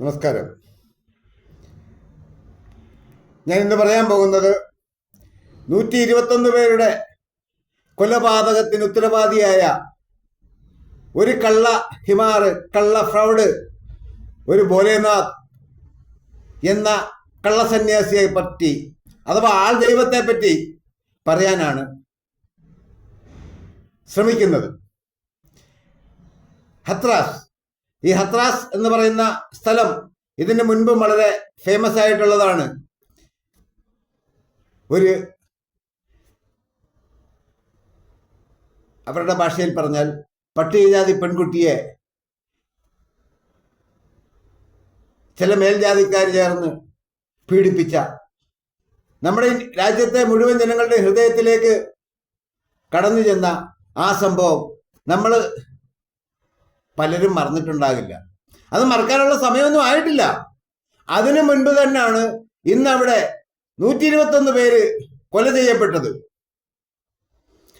നമസ്കാരം. ഞാൻ ഇന്ന് പറയാൻ പോകുന്നത് 121 പേരുടെ കൊലപാതകത്തിന് ഉത്തരവാദിയായ ഒരു കള്ള ഹിമാറ്, കള്ള ഫ്രൗഡ്, ഒരു ഭോലേനാഥ് എന്ന കള്ളസന്യാസിയെ പറ്റി അഥവാ ആൾ ദൈവത്തെ പറ്റി പറയാനാണ് ശ്രമിക്കുന്നത്. ഹത്രാസ്, ഈ ഹത്രാസ് എന്ന് പറയുന്ന സ്ഥലം ഇതിന് മുൻപും വളരെ ഫേമസ് ആയിട്ടുള്ളതാണ്. ഒരു അവരുടെ ഭാഷയിൽ പറഞ്ഞാൽ പട്ടികജാതി പെൺകുട്ടിയെ ചില മേൽജാതിക്കാർ ചേർന്ന് പീഡിപ്പിച്ച, നമ്മുടെ രാജ്യത്തെ മുഴുവൻ ജനങ്ങളുടെ ഹൃദയത്തിലേക്ക് കടന്നു ചെന്ന ആ സംഭവം നമ്മൾ പലരും മറന്നിട്ടുണ്ടാകില്ല. അത് മറക്കാനുള്ള സമയമൊന്നും ആയിട്ടില്ല. അതിനു മുൻപ് തന്നെയാണ് ഇന്ന് അവിടെ 121 പേര് കൊല ചെയ്യപ്പെട്ടത്.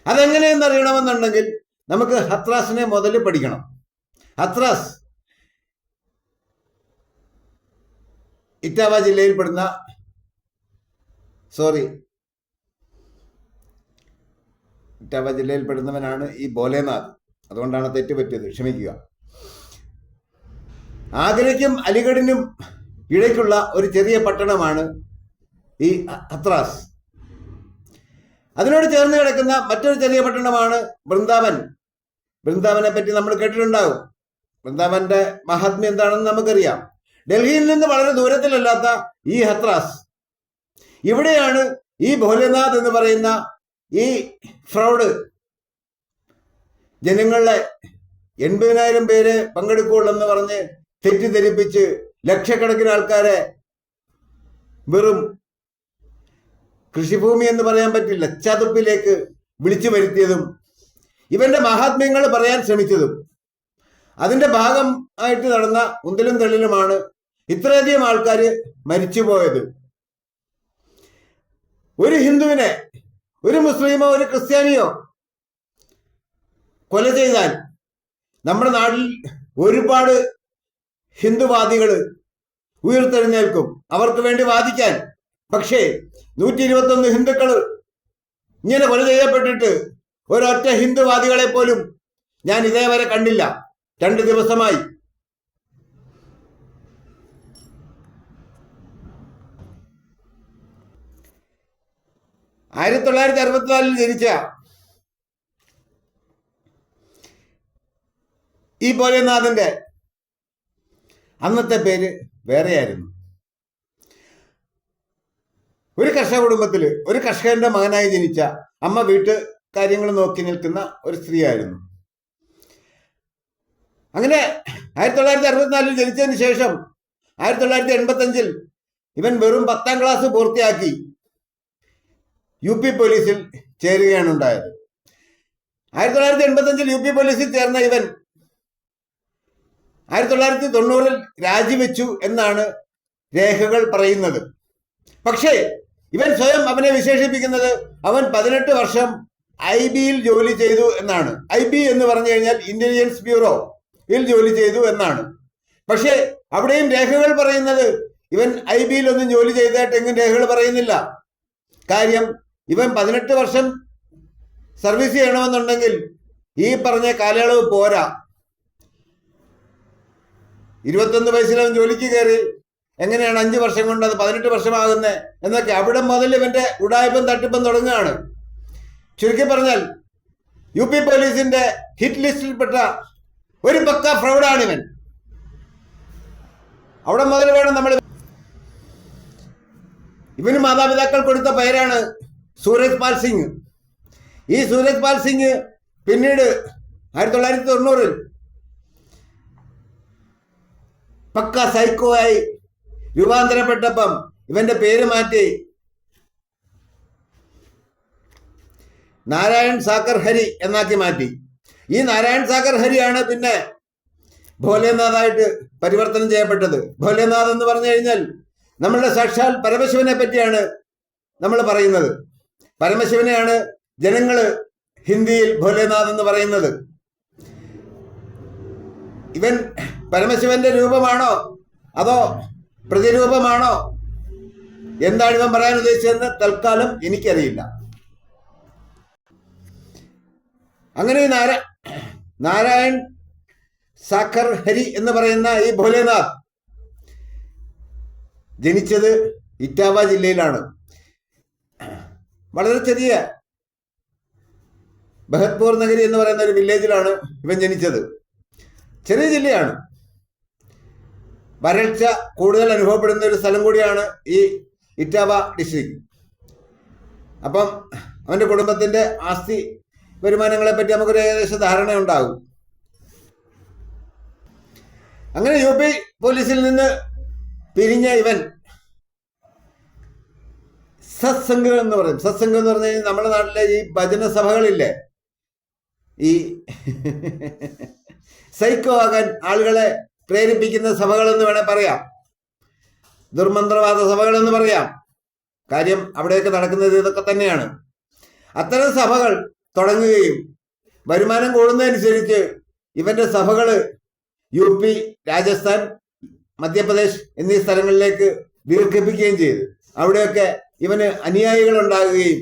അതെങ്ങനെയെന്ന് അറിയണമെന്നുണ്ടെങ്കിൽ നമുക്ക് ഹത്രാസിനെ മുതൽ പഠിക്കണം. ഹത്രാസ് ഇറ്റാവ ജില്ലയിൽപ്പെടുന്ന ഇറ്റാവ ജില്ലയിൽപ്പെടുന്നവനാണ് ഈ ഭോലേനാഥ്. അതുകൊണ്ടാണ് തെറ്റുപറ്റിയത്, ക്ഷമിക്കുക. ആഗ്രയ്ക്കും അലിഗഡിനും ഇടയ്ക്കുള്ള ഒരു ചെറിയ പട്ടണമാണ് ഈ ഹത്രാസ്. അതിനോട് ചേർന്ന് കിടക്കുന്ന മറ്റൊരു ചെറിയ പട്ടണമാണ് വൃന്ദാവൻ. വൃന്ദാവനെ പറ്റി നമ്മൾ കേട്ടിട്ടുണ്ടാകും. വൃന്ദാവന്റെ മഹാത്മ്യം എന്താണെന്ന് നമുക്കറിയാം. ഡൽഹിയിൽ നിന്ന് വളരെ ദൂരത്തിലല്ലാത്ത ഈ ഹത്രാസ്, ഇവിടെയാണ് ഈ ഭോലേനാഥ് എന്ന് പറയുന്ന ഈ ഫ്രൗഡ് ജനങ്ങളെ 80,000 പേര് പങ്കെടുക്കുകയുള്ളെന്ന് പറഞ്ഞ് തെറ്റിദ്ധരിപ്പിച്ച് ലക്ഷക്കണക്കിന് ആൾക്കാരെ വെറും കൃഷിഭൂമി എന്ന് പറയാൻ പറ്റില്ല, ചതുപ്പിലേക്ക് വിളിച്ചു വരുത്തിയതും ഇവന്റെ മഹാത്മ്യങ്ങൾ പറയാൻ ശ്രമിച്ചതും അതിന്റെ ഭാഗം ആയിട്ട് നടന്ന ഉന്തലും തള്ളിലുമാണ് ഇത്രയധികം ആൾക്കാർ മരിച്ചുപോയത്. ഒരു ഹിന്ദുവിനെ, ഒരു മുസ്ലിമോ ഒരു ക്രിസ്ത്യാനിയോ കൊല ചെയ്താൽ നമ്മുടെ നാട്ടിൽ ഒരുപാട് ഹിന്ദുവാദികൾ ഉയർത്തെഴുന്നേൽക്കും അവർക്ക് വേണ്ടി വാദിക്കാൻ. പക്ഷേ 121 ഹിന്ദുക്കൾ ഇങ്ങനെ കൊല ചെയ്യപ്പെട്ടിട്ട് ഒരൊറ്റ ഹിന്ദുവാദികളെ പോലും ഞാൻ ഇതേവരെ കണ്ടില്ല. 2 ദിവസമായി. ് 1964 ജനിച്ച ഈ ഭോലേനാഥിന്റെ അന്നത്തെ പേര് വേറെയായിരുന്നു. ഒരു കർഷക കുടുംബത്തിൽ ഒരു കർഷകന്റെ മകനായി ജനിച്ച, അമ്മ വീട്ടു കാര്യങ്ങൾ നോക്കി നിൽക്കുന്ന ഒരു സ്ത്രീയായിരുന്നു. അങ്ങനെ 1964 ജനിച്ചതിന് ശേഷം 1985 ഇവൻ വെറും 10ാം ക്ലാസ് പൂർത്തിയാക്കി UP പോലീസിൽ ചേരുകയാണ് ഉണ്ടായത്. 1985 UP പോലീസിൽ ചേർന്ന ഇവൻ 1990 രാജിവെച്ചു എന്നാണ് രേഖകൾ പറയുന്നത്. പക്ഷേ ഇവൻ സ്വയം അവനെ വിശേഷിപ്പിക്കുന്നത് അവൻ 18 വർഷം IB-യിൽ ജോലി ചെയ്തു എന്നാണ്. IB എന്ന് പറഞ്ഞു കഴിഞ്ഞാൽ ഇന്റലിജൻസ് ബ്യൂറോയിൽ ജോലി ചെയ്തു എന്നാണ്. പക്ഷേ അവിടെയും രേഖകൾ പറയുന്നത് ഇവൻ IB-യിൽ ഒന്നും ജോലി ചെയ്തതായിട്ട് എങ്ങും രേഖകൾ പറയുന്നില്ല. കാര്യം ഇവൻ 18 വർഷം സർവീസ് ചെയ്യണമെന്നുണ്ടെങ്കിൽ ഈ പറഞ്ഞ കാലയളവ് പോരാ. 21 വയസ്സിൽ അവൻ ജോലിക്ക് കയറി, എങ്ങനെയാണ് 5 വർഷം കൊണ്ട് അത് 18 വർഷമാകുന്നത് എന്നൊക്കെ അവിടെ മുതൽ ഇവന്റെ ഉടായ്പം തട്ടിപ്പം തുടങ്ങുകയാണ്. ചുരുക്കി പറഞ്ഞാൽ UP പോലീസിന്റെ ഹിറ്റ് ലിസ്റ്റിൽപ്പെട്ട ഒരു പക്ക ഫ്രൗഡാണ് ഇവൻ. അവിടെ മുതൽ വേണം നമ്മൾ. ഇവന് മാതാപിതാക്കൾ കൊടുത്ത പേരാണ് സൂരജ് പാൽ സിംഗ്. ഈ സൂരജ് പാൽ സിംഗ് പിന്നീട് 1990 പക്ക സൈക്കോ ആയി രൂപാന്തരപ്പെട്ടപ്പം ഇവന്റെ പേര് മാറ്റി നാരായൺ സാക്കർ ഹരി എന്നാക്കി മാറ്റി. ഈ നാരായൺ സാക്കർ ഹരിയാണ് പിന്നെ ഭോലേനാഥായിട്ട് പരിവർത്തനം ചെയ്യപ്പെട്ടത്. ഭോലേനാഥ് എന്ന് പറഞ്ഞു കഴിഞ്ഞാൽ നമ്മളുടെ സാക്ഷാൽ പരമശിവനെ പറ്റിയാണ് നമ്മൾ പറയുന്നത്. പരമശിവനെയാണ് ജനങ്ങള് ഹിന്ദിയിൽ ഭോലേനാഥ് എന്ന് പറയുന്നത്. ഇവൻ പരമശിവന്റെ രൂപമാണോ അതോ പ്രതിരൂപമാണോ, എന്താണ് ഇവൻ പറയാൻ ഉദ്ദേശിച്ചതെന്ന് തൽക്കാലം എനിക്കറിയില്ല. അങ്ങനെ നാരായൺ സാഖർ ഹരി എന്ന് പറയുന്ന ഈ ഭോലേനാഥ് ജനിച്ചത് ഇറ്റാവ ജില്ലയിലാണ്. വളരെ ചെറിയ ബഹത്പൂർ നഗരി എന്ന് പറയുന്ന ഒരു വില്ലേജിലാണ് ഇവൻ ജനിച്ചത്. ചെറിയ ജില്ലയാണ്, വരൾച്ച കൂടുതൽ അനുഭവപ്പെടുന്ന ഒരു സ്ഥലം കൂടിയാണ് ഈ ഇറ്റാവ ഡിസ്ട്രിക്ട്. അപ്പം അവന്റെ കുടുംബത്തിന്റെ ആസ്തി വരുമാനങ്ങളെ പറ്റി നമുക്കൊരു ഏകദേശ ധാരണ ഉണ്ടാകും. അങ്ങനെ യു പി പോലീസിൽ നിന്ന് പിരിഞ്ഞ ഇവൻ സത്സംഗം എന്ന് പറയും. സത്സംഗം എന്ന് പറഞ്ഞു കഴിഞ്ഞാൽ നമ്മുടെ നാട്ടിലെ ഈ ഭജന സഭകളില്ലേ, ഈ സൈക്കോ ആകാൻ ആളുകളെ പ്രേരിപ്പിക്കുന്ന സഭകളെന്ന് വേണേൽ പറയാം, ദുർമന്ത്രവാദ സഭകളെന്ന് പറയാം. കാര്യം അവിടെയൊക്കെ നടക്കുന്നത് ഇതൊക്കെ തന്നെയാണ്. അത്തരം സഭകൾ തുടങ്ങുകയും വരുമാനം കൂടുന്നതനുസരിച്ച് ഇവന്റെ സഭകള് യു പി, രാജസ്ഥാൻ, മധ്യപ്രദേശ് എന്നീ സ്ഥലങ്ങളിലേക്ക് ദീർഘിപ്പിക്കുകയും ചെയ്തു. അവിടെയൊക്കെ ഇവന് അനുയായികൾ ഉണ്ടാകുകയും,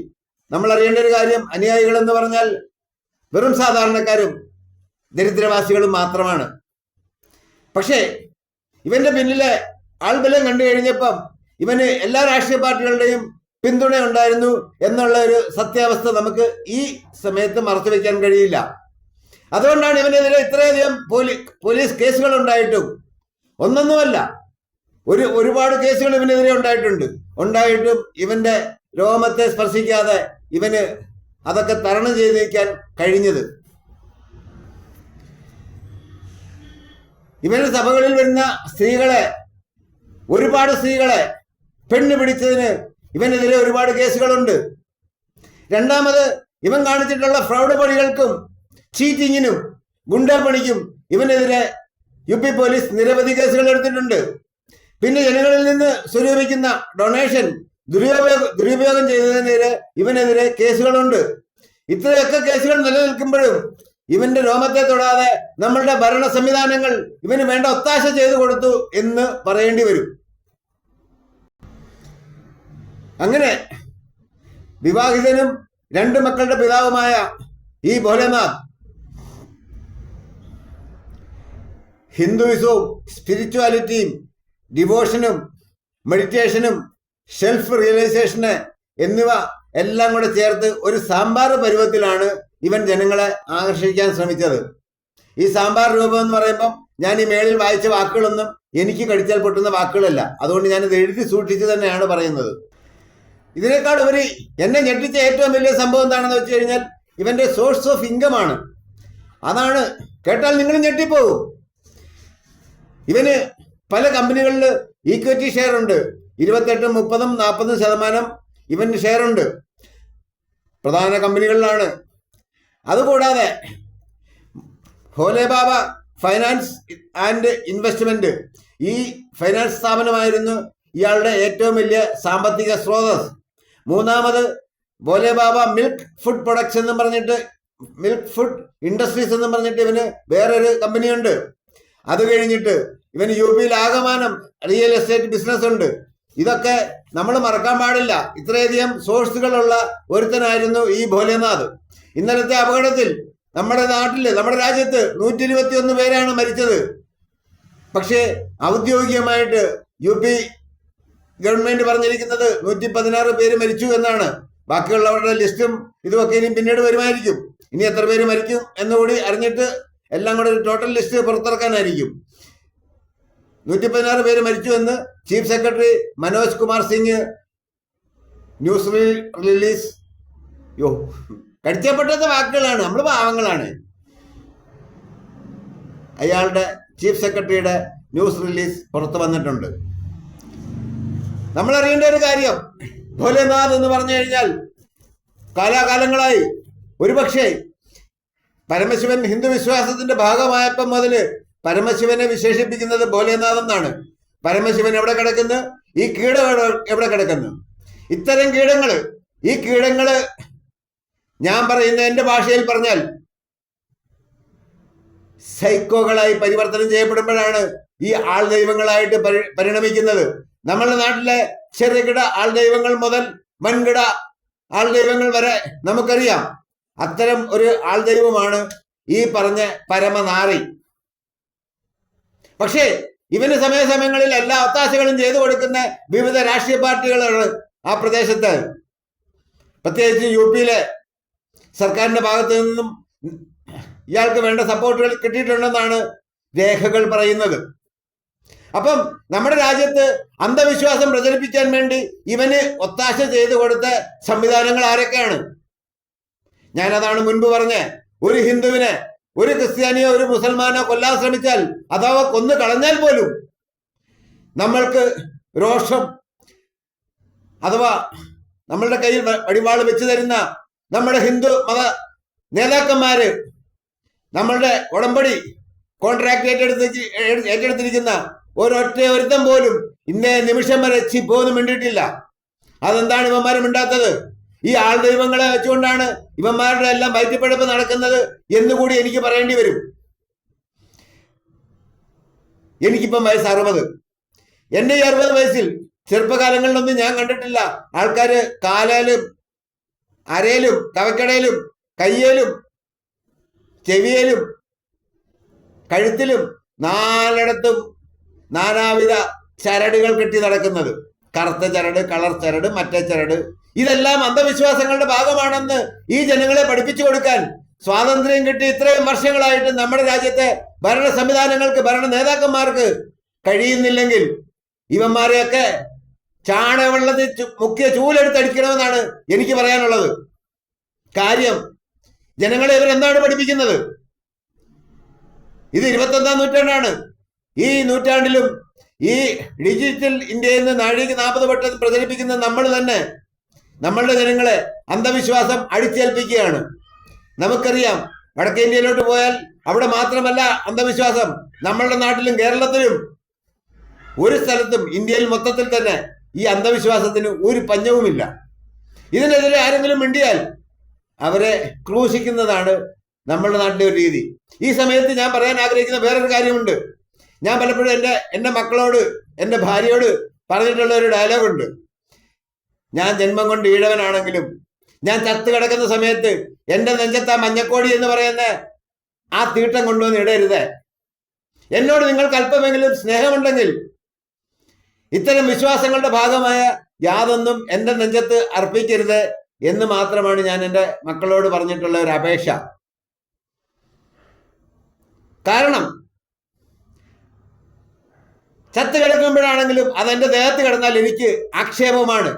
നമ്മൾ അറിയേണ്ട ഒരു കാര്യം, അനുയായികൾ എന്ന് പറഞ്ഞാൽ വെറും സാധാരണക്കാരും ദരിദ്രവാസികളും മാത്രമാണ്. പക്ഷേ ഇവന്റെ പിന്നിലെ ആൾബലം കണ്ടു കഴിഞ്ഞപ്പം ഇവന് എല്ലാ രാഷ്ട്രീയ പാർട്ടികളുടെയും പിന്തുണ ഉണ്ടായിരുന്നു എന്നുള്ള ഒരു സത്യാവസ്ഥ നമുക്ക് ഈ സമയത്ത് മറച്ചു വെക്കാൻ കഴിയില്ല. അതുകൊണ്ടാണ് ഇവനെതിരെ ഇത്രയധികം പോലീസ് കേസുകൾ ഉണ്ടായിട്ടും, ഒന്നൊന്നുമല്ല, ഒരുപാട് കേസുകൾ ഇവനെതിരെ ഉണ്ടായിട്ടും ഇവന്റെ രോമത്തെ സ്പർശിക്കാതെ ഇവന് അതൊക്കെ തരണം ചെയ്തിരിക്കാൻ കഴിഞ്ഞത്. ഇവന്റെ സഭകളിൽ വരുന്ന ഒരുപാട് സ്ത്രീകളെ പെണ്ണ് പിടിച്ചതിന് ഇവനെതിരെ ഒരുപാട് കേസുകളുണ്ട്. രണ്ടാമത് ഇവൻ കാണിച്ചിട്ടുള്ള ഫ്രൗഡ് പണികൾക്കും ചീറ്റിങ്ങിനും ഗുണ്ടപ്പണിക്കും ഇവനെതിരെ യു പി പോലീസ് നിരവധി കേസുകൾ എടുത്തിട്ടുണ്ട്. പിന്നെ ജനങ്ങളിൽ നിന്ന് സ്വരൂപിക്കുന്ന ഡൊണേഷൻ ദുരുപയോഗം ചെയ്തതിനെതിരെ ഇവനെതിരെ കേസുകളുണ്ട്. ഇത്രയൊക്കെ കേസുകൾ നിലനിൽക്കുമ്പോഴും ഇവന്റെ രോമത്തെ തൊടാതെ നമ്മളുടെ ഭരണ സംവിധാനങ്ങൾ ഇവന് വേണ്ട ഒത്താശ ചെയ്തു കൊടുത്തു എന്ന് പറയേണ്ടി വരും. അങ്ങനെ വിവാഹിതനും 2 മക്കളുടെ പിതാവുമായ ഈ ഭോലേനാഥ് ഹിന്ദുയിസവും സ്പിരിച്വാലിറ്റിയും ഡിവോഷനും മെഡിറ്റേഷനും സെൽഫ് റിയലൈസേഷന് എന്നിവ എല്ലാം കൂടെ ചേർത്ത് ഒരു സാമ്പാർ പരുവത്തിലാണ് ഇവൻ ജനങ്ങളെ ആകർഷിക്കാൻ ശ്രമിച്ചത്. ഈ സാമ്പാർ രൂപം എന്ന് പറയുമ്പം ഞാൻ ഈ മേളിൽ വായിച്ച വാക്കുകളൊന്നും എനിക്ക് കടിച്ചാൽ പൊട്ടുന്ന വാക്കുകളല്ല. അതുകൊണ്ട് ഞാനിത് എഴുതി സൂക്ഷിച്ച് തന്നെയാണ് പറയുന്നത്. ഇതിനേക്കാൾ ഉപരി എന്നെ ഞെട്ടിച്ച ഏറ്റവും വലിയ സംഭവം എന്താണെന്ന് വെച്ച് കഴിഞ്ഞാൽ ഇവന്റെ സോഴ്സ് ഓഫ് ഇൻകം ആണ്. അതാണ് കേട്ടാൽ നിങ്ങൾ ഞെട്ടിപ്പോകും. ഇവന് പല കമ്പനികളിൽ ഈക്വിറ്റി ഷെയർ ഉണ്ട്. 28, 30, 40% ഇവന് ഷെയർ ഉണ്ട്. പ്രധാന കമ്പനികളിലാണ്. അതുകൂടാതെ ഭോലെ ബാബ ഫൈനാൻസ് ആൻഡ് ഇൻവെസ്റ്റ്മെന്റ്, ഈ ഫൈനാൻസ് സ്ഥാപനമായിരുന്നു ഇയാളുടെ ഏറ്റവും വലിയ സാമ്പത്തിക സ്രോതസ്. മൂന്നാമത് ഭോലെ ബാബ മിൽക്ക് ഫുഡ് പ്രൊഡക്ട്സ് എന്നും പറഞ്ഞിട്ട്, മിൽക്ക് ഫുഡ് ഇൻഡസ്ട്രീസ് എന്നും പറഞ്ഞിട്ട് ഇവന് വേറൊരു കമ്പനിയുണ്ട്. അത് കഴിഞ്ഞിട്ട് ഇവന് യു പിയിൽ ആകമാനം റിയൽ എസ്റ്റേറ്റ് ബിസിനസ് ഉണ്ട്. ഇതൊക്കെ നമ്മൾ മറക്കാൻ പാടില്ല. ഇത്രയധികം സോഴ്സുകളുള്ള ഒരുത്തനായിരുന്നു ഈ ഭോലേനാഥ്. ഇന്നലത്തെ അപകടത്തിൽ നമ്മുടെ രാജ്യത്ത് 121 പേരാണ് മരിച്ചത്. പക്ഷേ ഔദ്യോഗികമായിട്ട് യു പി ഗവൺമെന്റ് പറഞ്ഞിരിക്കുന്നത് 116 പേര് മരിച്ചു എന്നാണ്. ബാക്കിയുള്ളവരുടെ ലിസ്റ്റും ഇതുമൊക്കെ ഇനി പിന്നീട് വരുമായിരിക്കും. ഇനി എത്ര പേര് മരിക്കും എന്നുകൂടി അറിഞ്ഞിട്ട് എല്ലാം കൂടെ ഒരു ടോട്ടൽ ലിസ്റ്റ് പുറത്തിറക്കാനായിരിക്കും. 116 പേര് മരിച്ചു എന്ന് chief secretary Manoj Kumar Singh news release, കടിച്ചപ്പെട്ട വാക്കുകളാണ്, നമ്മൾ പാവങ്ങളാണ്. അയാളുടെ ചീഫ് സെക്രട്ടറിയുടെ ന്യൂസ് റിലീസ് പുറത്തു വന്നിട്ടുണ്ട്. നമ്മൾ അറിയേണ്ട ഒരു കാര്യം, ഭോലേനാഥ് എന്ന് പറഞ്ഞു കഴിഞ്ഞാൽ കാലാകാലങ്ങളായി, ഒരുപക്ഷെ പരമശിവൻ ഹിന്ദു വിശ്വാസത്തിന്റെ ഭാഗമായപ്പം മുതല് പരമശിവനെ വിശേഷിപ്പിക്കുന്നത് ഭോലേനാഥ് എന്നാണ്. പരമശിവൻ എവിടെ കിടക്കുന്നു? ഈ കീടം എവിടെ കിടക്കുന്നു? ഇത്തരം ഈ കീടങ്ങള് ഞാൻ പറയുന്ന എന്റെ ഭാഷയിൽ പറഞ്ഞാൽ സൈക്കോകളായി പരിവർത്തനം ചെയ്യപ്പെടുമ്പോഴാണ് ഈ ആൾ ദൈവങ്ങളായിട്ട് പരിണമിക്കുന്നത്. നമ്മളുടെ നാട്ടിലെ ചെറുകിട ആൾ ദൈവങ്ങൾ മുതൽ വൻകിട ആൾ ദൈവങ്ങൾ വരെ നമുക്കറിയാം. അത്തരം ഒരു ആൾ ദൈവമാണ് ഈ പറഞ്ഞ പരമനാറി. പക്ഷേ ഇവന് സമയങ്ങളിൽ എല്ലാ ഒത്താശകളും ചെയ്തു കൊടുക്കുന്ന വിവിധ രാഷ്ട്രീയ പാർട്ടികളാണ് ആ പ്രദേശത്ത്. പ്രത്യേകിച്ച് യു.പിയിലെ സർക്കാരിന്റെ ഭാഗത്തു നിന്നും ഇയാൾക്ക് വേണ്ട സപ്പോർട്ടുകൾ കിട്ടിയിട്ടുണ്ടെന്നാണ് രേഖകൾ പറയുന്നത്. അപ്പം നമ്മുടെ രാജ്യത്ത് അന്ധവിശ്വാസം പ്രചരിപ്പിക്കാൻ വേണ്ടി ഇവന് ഒത്താശ ചെയ്തു കൊടുത്ത സംവിധാനങ്ങൾ ആരൊക്കെയാണ്? ഞാനതാണ് മുൻപ് പറഞ്ഞ, ഒരു ഹിന്ദുവിനെ, ഒരു ക്രിസ്ത്യാനിയോ ഒരു മുസൽമാനോ കൊല്ലാൻ ശ്രമിച്ചാൽ അഥവാ കൊന്നു കളഞ്ഞാൽ പോലും നമ്മൾക്ക് രോഷം അഥവാ നമ്മളുടെ കയ്യിൽ വടിവാള് വെച്ച് തരുന്ന നമ്മുടെ ഹിന്ദു മത നേതാക്കന്മാര്, നമ്മളുടെ ഉടമ്പടി കോൺട്രാക്ട് ഏറ്റെടുത്തിരിക്കുന്ന ഒരുത്തം പോലും ഇന്നേ നിമിഷം വരെ ചിപ്പോന്നും മിണ്ടിയിട്ടില്ല. അതെന്താണ് ഇവന്മാർ മിണ്ടാത്തത്? ഈ ആൾ ദൈവങ്ങളെ വെച്ചുകൊണ്ടാണ് ഇവന്മാരുടെ എല്ലാം വയറ്റിപ്പഴപ്പ് നടക്കുന്നത് എന്നുകൂടി എനിക്ക് പറയേണ്ടി വരും. എനിക്കിപ്പം വയസ്സ് 60. എന്റെ ഈ 60 വയസ്സിൽ ചെറുപ്പകാലങ്ങളിലൊന്നും ഞാൻ കണ്ടിട്ടില്ല ആൾക്കാര് കാലേലും അരയിലും കവക്കടയിലും കയ്യേലും ചെവിയേലും കഴുത്തിലും നാലിടത്തും നാനാവിധ ചരടുകൾ കെട്ടി നടക്കുന്നത്. കറുത്ത ചരട്, കളർ ചരട്, മറ്റേ ചരട്, ഇതെല്ലാം അന്ധവിശ്വാസങ്ങളുടെ ഭാഗമാണെന്ന് ഈ ജനങ്ങളെ പഠിപ്പിച്ചു കൊടുക്കാൻ സ്വാതന്ത്ര്യം കിട്ടി ഇത്രയും വർഷങ്ങളായിട്ട് നമ്മുടെ രാജ്യത്തെ ഭരണ സംവിധാനങ്ങൾക്ക്, ഭരണ നേതാക്കന്മാർക്ക് കഴിയുന്നില്ലെങ്കിൽ ഇവന്മാരെയൊക്കെ ചാണകവെള്ളത്തിൽ മുക്കിയ ചൂലെടുത്തടിക്കണമെന്നാണ് എനിക്ക് പറയാനുള്ളത്. കാര്യം, ജനങ്ങളെ ഇവരെന്താണ് പഠിപ്പിക്കുന്നത്? ഇത് 21ാം നൂറ്റാണ്ടാണ്. ഈ നൂറ്റാണ്ടിലും ഈ ഡിജിറ്റൽ ഇന്ത്യയിൽ നിന്ന് നാഴിക 40 വട്ടം പ്രചരിപ്പിക്കുന്ന നമ്മൾ തന്നെ നമ്മളുടെ ജനങ്ങളെ അന്ധവിശ്വാസം അടിച്ചേൽപ്പിക്കുകയാണ്. നമുക്കറിയാം, വടക്കേ ഇന്ത്യയിലോട്ട് പോയാൽ അവിടെ മാത്രമല്ല അന്ധവിശ്വാസം, നമ്മളുടെ നാട്ടിലും കേരളത്തിലും ഒരു സ്ഥലത്തും ഇന്ത്യയിൽ മൊത്തത്തിൽ തന്നെ ഈ അന്ധവിശ്വാസത്തിന് ഒരു പഞ്ഞവുമില്ല. ഇതിനെതിരെ ആരെങ്കിലും മിണ്ടിയാൽ അവരെ ക്രൂശിക്കുന്നതാണ് നമ്മളുടെ നാട്ടിലെ ഒരു രീതി. ഈ സമയത്ത് ഞാൻ പറയാൻ ആഗ്രഹിക്കുന്ന വേറൊരു കാര്യമുണ്ട്. ഞാൻ പലപ്പോഴും എൻ്റെ മക്കളോട്, എൻ്റെ ഭാര്യയോട് പറഞ്ഞിട്ടുള്ള ഒരു ഡയലോഗുണ്ട്. ഞാൻ ജന്മം കൊണ്ട് ഈഴവനാണെങ്കിലും ഞാൻ ചത്ത് കിടക്കുന്ന സമയത്ത് എൻ്റെ നെഞ്ചത്ത് ആ മഞ്ഞക്കോടി എന്ന് പറയുന്ന ആ തീട്ടം കൊണ്ടുവന്ന് ഇടരുത്. എന്നോട് നിങ്ങൾക്ക് അല്പമെങ്കിലും സ്നേഹമുണ്ടെങ്കിൽ ഇത്തരം വിശ്വാസങ്ങളുടെ ഭാഗമായ യാതൊന്നും എൻ്റെ നെഞ്ചത്ത് അർപ്പിക്കരുത് എന്ന് മാത്രമാണ് ഞാൻ എൻ്റെ മക്കളോട് പറഞ്ഞിട്ടുള്ള ഒരു അപേക്ഷ. കാരണം ചത്ത് കിടക്കുമ്പോഴാണെങ്കിലും അതെന്റെ ദേഹത്ത് കിടന്നാൽ എനിക്ക് ആക്ഷേപമാണ്.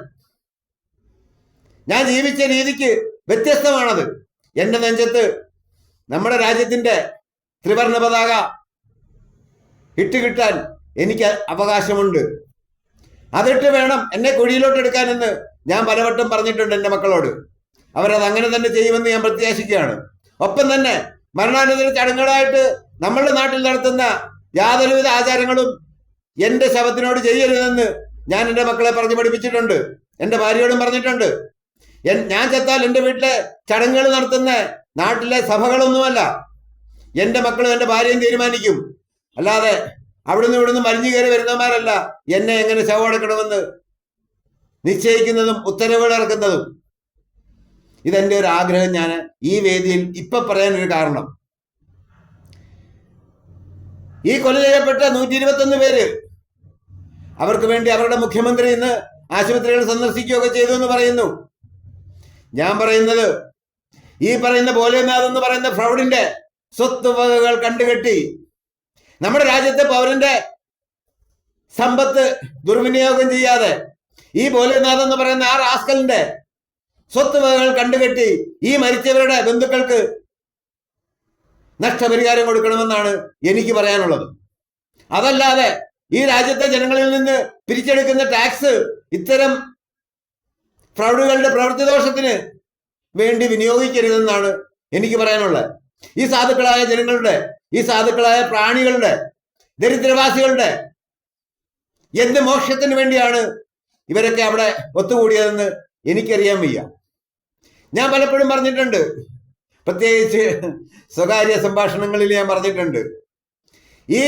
ഞാൻ ജീവിച്ച രീതിക്ക് വ്യത്യസ്തമാണത്. എൻ്റെ നെഞ്ചത്ത് നമ്മുടെ രാജ്യത്തിന്റെ ത്രിവർണ്ണ പതാക ഇട്ടുകിട്ടാൻ എനിക്ക് അവകാശമുണ്ട്. അതിട്ട് വേണം എന്നെ കുഴിയിലോട്ട് എടുക്കാനെന്ന് ഞാൻ പലവട്ടം പറഞ്ഞിട്ടുണ്ട് എൻ്റെ മക്കളോട്. അവരത് അങ്ങനെ തന്നെ ചെയ്യുമെന്ന് ഞാൻ പ്രത്യാശിക്കുകയാണ്. ഒപ്പം തന്നെ മരണാനന്തര ചടങ്ങുകളായിട്ട് നമ്മളുടെ നാട്ടിൽ നടത്തുന്ന യാതൊരുവിധ ആചാരങ്ങളും എൻ്റെ ശവത്തിനോട് ചെയ്യരുതെന്ന് ഞാൻ എൻ്റെ മക്കളെ പറഞ്ഞു പഠിപ്പിച്ചിട്ടുണ്ട്. എൻ്റെ ഭാര്യയോടും പറഞ്ഞിട്ടുണ്ട്. ഞാൻ ചത്താൽ എൻ്റെ വീട്ടിലെ ചടങ്ങുകൾ നടത്തുന്ന നാട്ടിലെ സഭകളൊന്നുമല്ല, എൻ്റെ മക്കളും എൻ്റെ ഭാര്യയും തീരുമാനിക്കും. അല്ലാതെ അവിടുന്ന് ഇവിടുന്ന് മരിഞ്ഞു കയറി വരുന്നവന്മാരല്ല എന്നെ എങ്ങനെ ശവമടക്കണമെന്ന് നിശ്ചയിക്കുന്നതും ഉത്തരവുകൾ ഇറക്കുന്നതും. ഇതെന്റെ ഒരു ആഗ്രഹം ഞാൻ ഈ വേദിയിൽ ഇപ്പൊ പറയാനൊരു കാരണം, ഈ കൊല ചെയ്യപ്പെട്ട 121 പേര് അവർക്ക് വേണ്ടി അവരുടെ മുഖ്യമന്ത്രി ഇന്ന് ആശുപത്രികൾ സന്ദർശിക്കുകയൊക്കെ ചെയ്തു എന്ന് പറയുന്നു. ഞാൻ പറയുന്നത്, ഈ പറയുന്ന ഭോലേനാഥ് എന്ന് പറയുന്ന ഫ്രൗഡിന്റെ സ്വത്തുവകകൾ കണ്ടുകെട്ടി നമ്മുടെ രാജ്യത്തെ പൗരന്റെ സമ്പത്ത് ദുർവിനിയോഗം ചെയ്യാതെ ഈ ഭോലേനാഥ് എന്ന് പറയുന്ന ആ റാസ്കലിന്റെ സ്വത്തുവകകൾ കണ്ടുകെട്ടി ഈ മരിച്ചവരുടെ ബന്ധുക്കൾക്ക് നഷ്ടപരിഹാരം കൊടുക്കണമെന്നാണ് എനിക്ക് പറയാനുള്ളത്. അതല്ലാതെ ഈ രാജ്യത്തെ ജനങ്ങളിൽ നിന്ന് പിരിച്ചെടുക്കുന്ന ടാക്സ് ഇത്തരം ഫ്രൗഡുകളുടെ പ്രവൃത്തി ദോഷത്തിന് വേണ്ടി വിനിയോഗിക്കരുതെന്നാണ് എനിക്ക് പറയാനുള്ളത്. ഈ സാധുക്കളായ ജനങ്ങളുടെ, ഈ സാധുക്കളായ പ്രാണികളുടെ, ദരിദ്രവാസികളുടെ എന്ത് മോക്ഷത്തിന് വേണ്ടിയാണ് ഇവരൊക്കെ അവിടെ ഒത്തുകൂടിയതെന്ന് എനിക്കറിയാൻ വയ്യ. ഞാൻ പലപ്പോഴും പറഞ്ഞിട്ടുണ്ട്, പ്രത്യേകിച്ച് സ്വകാര്യ സംഭാഷണങ്ങളിൽ ഞാൻ പറഞ്ഞിട്ടുണ്ട്, ഈ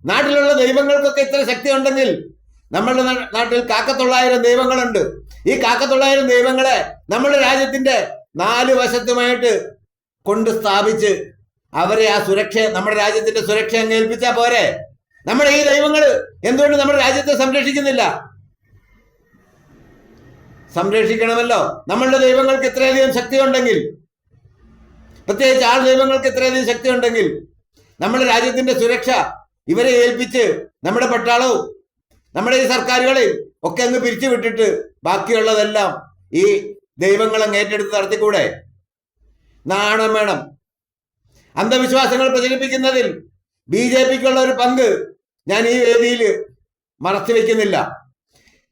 നാട്ടിലുള്ള ദൈവങ്ങൾക്കൊക്കെ ഇത്ര ശക്തി ഉണ്ടെങ്കിൽ നമ്മളുടെ നാട്ടിൽ 900 ദൈവങ്ങളുണ്ട്. ഈ 900 ദൈവങ്ങളെ നമ്മുടെ രാജ്യത്തിന്റെ 4 വശത്തുമായിട്ട് കൊണ്ട് സ്ഥാപിച്ച് അവരെ ആ സുരക്ഷ, നമ്മുടെ രാജ്യത്തിന്റെ സുരക്ഷ അങ്ങ് ഏൽപ്പിച്ചാൽ പോരെ? നമ്മുടെ ഈ ദൈവങ്ങൾ എന്തുകൊണ്ട് നമ്മുടെ രാജ്യത്തെ സംരക്ഷിക്കുന്നില്ല? സംരക്ഷിക്കണമല്ലോ. നമ്മളുടെ ദൈവങ്ങൾക്ക് ഇത്രയധികം ശക്തി ഉണ്ടെങ്കിൽ, പ്രത്യേകിച്ച് ആൾ ദൈവങ്ങൾക്ക് ഇത്രയധികം ശക്തി ഉണ്ടെങ്കിൽ, നമ്മുടെ രാജ്യത്തിന്റെ സുരക്ഷ ഇവരെ ഏൽപ്പിച്ച് നമ്മുടെ പട്ടാളവും നമ്മുടെ ഈ സർക്കാരുകളെയും ഒക്കെ അങ്ങ് പിരിച്ചു വിട്ടിട്ട് ബാക്കിയുള്ളതെല്ലാം ഈ ദൈവങ്ങളങ്ങ് ഏറ്റെടുത്ത് നടത്തിക്കൂടെ? നാണം വേണം. അന്ധവിശ്വാസങ്ങൾ പ്രചരിപ്പിക്കുന്നതിൽ BJPക്കുള്ള ഒരു പങ്ക് ഞാൻ ഈ വേദിയിൽ മറച്ചു വെക്കുന്നില്ല.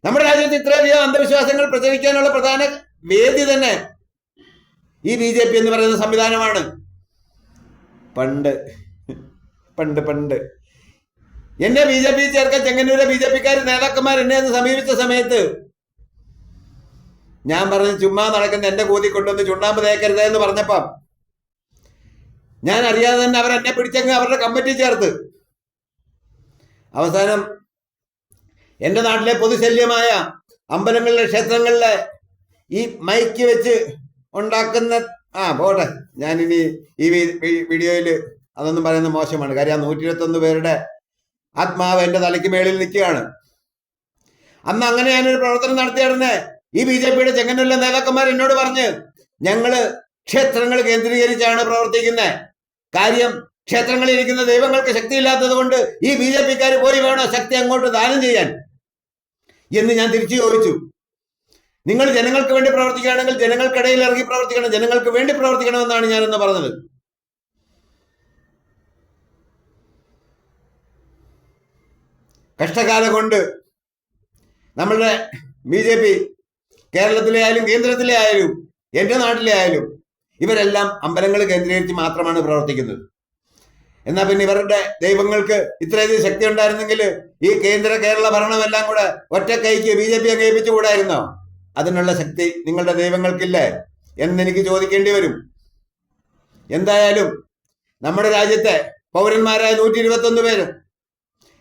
നമ്മുടെ രാജ്യത്ത് ഇത്രയധികം അന്ധവിശ്വാസങ്ങൾ പ്രചരിക്കാനുള്ള പ്രധാന വേദി തന്നെ ഈ BJP എന്ന് പറയുന്ന സംവിധാനമാണ്. പണ്ട് എന്നെ BJP ചേർക്കാൻ ചെങ്ങന്നൂരെ BJPക്കാർ നേതാക്കന്മാർ എന്നെ ഒന്ന് സമീപിച്ച സമയത്ത് ഞാൻ പറഞ്ഞു, ചുമ്മാ നടക്കുന്ന എന്റെ കൂതി കൊണ്ടുവന്ന് ചുണ്ണാമ്പ് തേക്കരുത് എന്ന് പറഞ്ഞപ്പം ഞാൻ അറിയാതെ തന്നെ അവരെന്നെ പിടിച്ചങ്ങ് അവരുടെ കമ്മിറ്റി ചേർത്ത്. അവസാനം എന്റെ നാട്ടിലെ പൊതുശല്യമായ അമ്പലങ്ങളിലെ ക്ഷേത്രങ്ങളിലെ ഈ മൈക്ക് വെച്ച് ഉണ്ടാക്കുന്ന പോട്ടെ, ഞാനിനി ഈ വീഡിയോയിൽ അതൊന്നും പറയുന്നത് മോശമാണ്. കാര്യം 121 പേരുടെ ആത്മാവ് എന്റെ തലയ്ക്ക് മേളിൽ നിൽക്കുകയാണ്. അന്ന് അങ്ങനെ ഞാനൊരു പ്രവർത്തനം നടത്തിയായിരുന്നേ ഈ BJPയുടെ ചെങ്ങന്നൂരിലെ നേതാക്കന്മാർ എന്നോട് പറഞ്ഞ്, ഞങ്ങള് ക്ഷേത്രങ്ങൾ കേന്ദ്രീകരിച്ചാണ് പ്രവർത്തിക്കുന്നത്. കാര്യം ക്ഷേത്രങ്ങളിൽ ഇരിക്കുന്ന ദൈവങ്ങൾക്ക് ശക്തിയില്ലാത്തത് കൊണ്ട് ഈ BJPക്കാർ പോയി വേണോ ശക്തി അങ്ങോട്ട് ദാനം ചെയ്യാൻ എന്ന് ഞാൻ തിരിച്ചു ചോദിച്ചു. നിങ്ങൾ ജനങ്ങൾക്ക് വേണ്ടി പ്രവർത്തിക്കുകയാണെങ്കിൽ ജനങ്ങൾക്കിടയിൽ ഇറങ്ങി പ്രവർത്തിക്കണം, ജനങ്ങൾക്ക് വേണ്ടി പ്രവർത്തിക്കണമെന്നാണ് ഞാനെന്ന് പറഞ്ഞത്. കഷ്ടകാലം കൊണ്ട് നമ്മളുടെ BJP കേരളത്തിലെ ആയാലും കേന്ദ്രത്തിലെ ആയാലും എൻ്റെ നാട്ടിലെ ആയാലും ഇവരെല്ലാം അമ്പലങ്ങൾ കേന്ദ്രീകരിച്ച് മാത്രമാണ് പ്രവർത്തിക്കുന്നത്. എന്നാൽ പിന്നെ ഇവരുടെ ദൈവങ്ങൾക്ക് ഇത്രയധികം ശക്തി ഉണ്ടായിരുന്നെങ്കിൽ ഈ കേരള ഭരണമെല്ലാം കൂടെ ഒറ്റ കൈക്ക് BJP അങ്ങ് ഏൽപ്പിച്ചുകൂടായിരുന്നോ? അതിനുള്ള ശക്തി നിങ്ങളുടെ ദൈവങ്ങൾക്കില്ലേ എന്നെനിക്ക് ചോദിക്കേണ്ടി വരും. എന്തായാലും നമ്മുടെ രാജ്യത്തെ പൗരന്മാരായ 121 പേര്,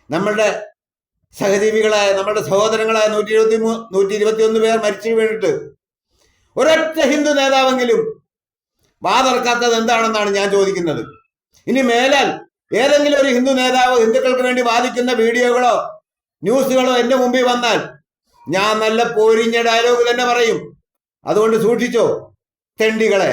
നമ്മളുടെ സഹജീവികളായ നമ്മുടെ സഹോദരങ്ങളായ 121 പേർ മരിച്ചു വീണിട്ട് ഒരൊറ്റ ഹിന്ദു നേതാവെങ്കിലും വാതർക്കാത്തത് എന്താണെന്നാണ് ഞാൻ ചോദിക്കുന്നത്. ഇനി മേലാൽ ഏതെങ്കിലും ഒരു ഹിന്ദു നേതാവ് ഹിന്ദുക്കൾക്ക് വേണ്ടി വാദിക്കുന്ന വീഡിയോകളോ ന്യൂസുകളോ എന്റെ മുമ്പിൽ വന്നാൽ ഞാൻ നല്ല പോരിഞ്ഞ ഡയലോഗ് തന്നെ പറയും. അതുകൊണ്ട് സൂക്ഷിച്ചോ തെണ്ടികളെ.